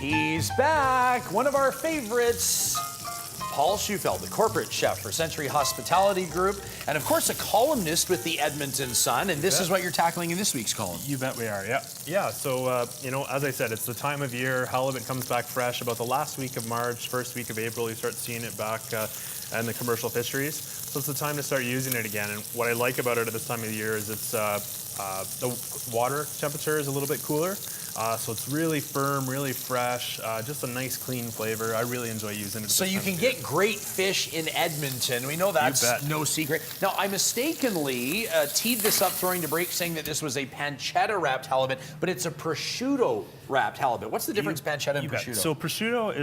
He's back, one of our favorites. Paul Shufelt, the corporate chef for Century Hospitality Group, and of course a columnist with the Edmonton Sun, and this is what you're tackling in this week's column. You bet we are, yeah. Yeah, so, you know, as I said, it's the time of year. Halibut comes back fresh about the last week of March, first week of April, you start seeing it back in the commercial fisheries. So it's the time to start using it again, and what I like about it at this time of the year is it's the water temperature is a little bit cooler. So it's really firm, really fresh, just a nice clean flavor. I really enjoy using it. So you can get great fish in Edmonton. We know that's no secret. Now, I mistakenly teed this up throwing to break saying that this was a pancetta wrapped halibut, but it's a prosciutto wrapped halibut. What's the difference, pancetta and prosciutto? So prosciutto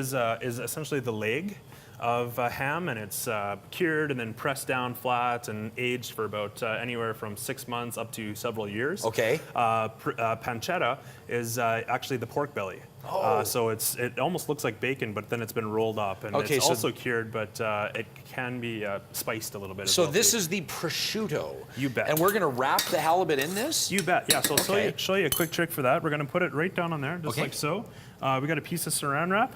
is essentially the leg of ham, and it's cured and then pressed down flat and aged for about anywhere from 6 months up to several years. Okay. Pancetta is actually the pork belly. Oh. So it almost looks like bacon, but then it's been rolled up, and it's also cured, but it can be spiced a little bit. So this is the prosciutto. You bet. And we're going to wrap the halibut in this? You bet. Yeah. So I'll show you a quick trick for that. We're going to put it right down on there, just like so. We got a piece of saran wrap.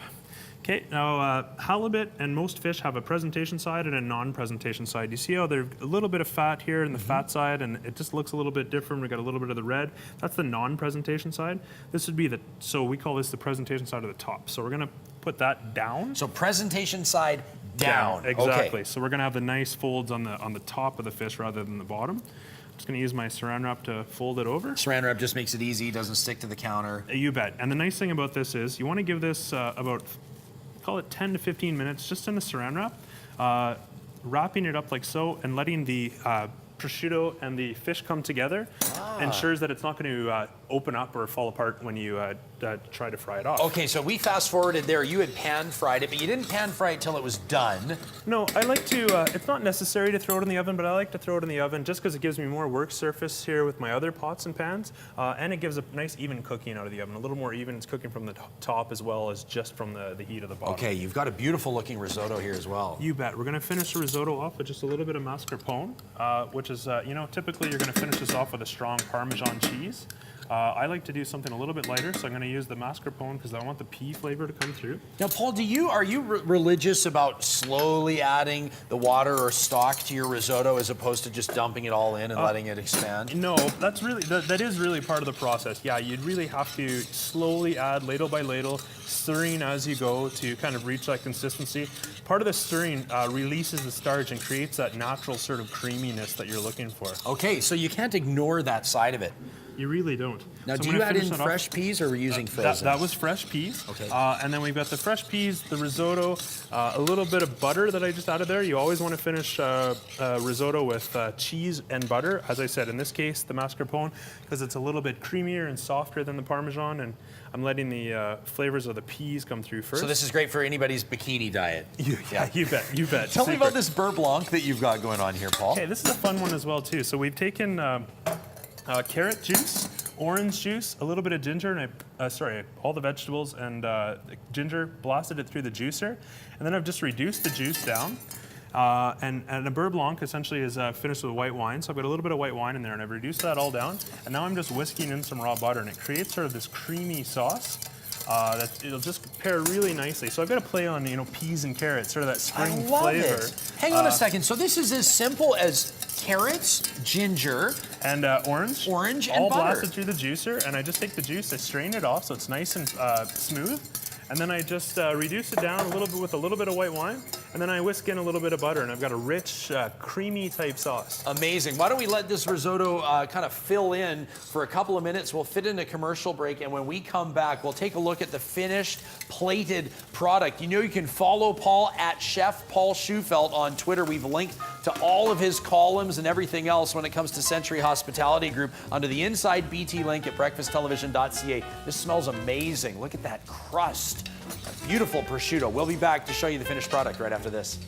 Okay, now halibut and most fish have a presentation side and a non-presentation side. You see how there's a little bit of fat here in the fat side, and it just looks a little bit different. We got a little bit of the red. That's the non-presentation side. This would be so we call this the presentation side of the top. So we're gonna put that down. So presentation side down. Exactly. Okay. So we're gonna have the nice folds on the top of the fish rather than the bottom. Just gonna use my saran wrap to fold it over. Saran wrap just makes it easy, doesn't stick to the counter. You bet. And the nice thing about this is you wanna give this about, call it 10 to 15 minutes just in the saran wrap, wrapping it up like so and letting the prosciutto and the fish come together ensures that it's not going to open up or fall apart when you try to fry it off. Okay, so we fast forwarded there. You had pan fried it, but you didn't pan fry it till it was done. No, I like to, it's not necessary to throw it in the oven, but I like to throw it in the oven just because it gives me more work surface here with my other pots and pans, and it gives a nice even cooking out of the oven, a little more even. It's cooking from the top as well as just from the heat of the bottom. Okay, you've got a beautiful looking risotto here as well. You bet. We're going to finish the risotto off with just a little bit of mascarpone, which is, you know, typically you're going to finish this off with a strong Parmesan cheese. I like to do something a little bit lighter, so I'm going to use the mascarpone because I want the pea flavor to come through. Now, Paul, are you religious about slowly adding the water or stock to your risotto as opposed to just dumping it all in and letting it expand? No, that is really part of the process. Yeah, you'd really have to slowly add ladle by ladle, stirring as you go to kind of reach that consistency. Part of the stirring releases the starch and creates that natural sort of creaminess that you're looking for. Okay, so you can't ignore that side of it. You really don't. Now, do you add in fresh peas or are we using frozen? That was fresh peas. Okay. And then we've got the fresh peas, the risotto, a little bit of butter that I just added there. You always want to finish risotto with cheese and butter. As I said, in this case, the mascarpone, because it's a little bit creamier and softer than the Parmesan, and I'm letting the flavors of the peas come through first. So this is great for anybody's bikini diet. Yeah, you bet, you bet. Tell me about this beurre blanc that you've got going on here, Paul. Okay, this is a fun one as well, too. So we've taken carrot juice, orange juice, a little bit of ginger, and all the vegetables and ginger, blasted it through the juicer, and then I've just reduced the juice down. And a beurre blanc essentially is finished with white wine, so I've got a little bit of white wine in there, and I've reduced that all down, and now I'm just whisking in some raw butter, and it creates sort of this creamy sauce. It'll just pair really nicely. So I've got to play on, you know, peas and carrots, sort of that spring flavor. Hang on a second. So this is as simple as carrots, ginger, and orange, and all butter. blasted through the juicer, and I just take the juice, I strain it off so it's nice and smooth, and then I just reduce it down a little bit with a little bit of white wine, and then I whisk in a little bit of butter, and I've got a rich, creamy type sauce. Amazing. Why don't we let this risotto kind of fill in for a couple of minutes? We'll fit in a commercial break, and when we come back, we'll take a look at the finished plated product. You know, you can follow Paul at Chef Paul Shufelt on Twitter. We've linked to all of his columns and everything else when it comes to Century Hospitality Group under the Inside BT link at breakfasttelevision.ca. This smells amazing. Look at that crust. A beautiful prosciutto. We'll be back to show you the finished product right after this.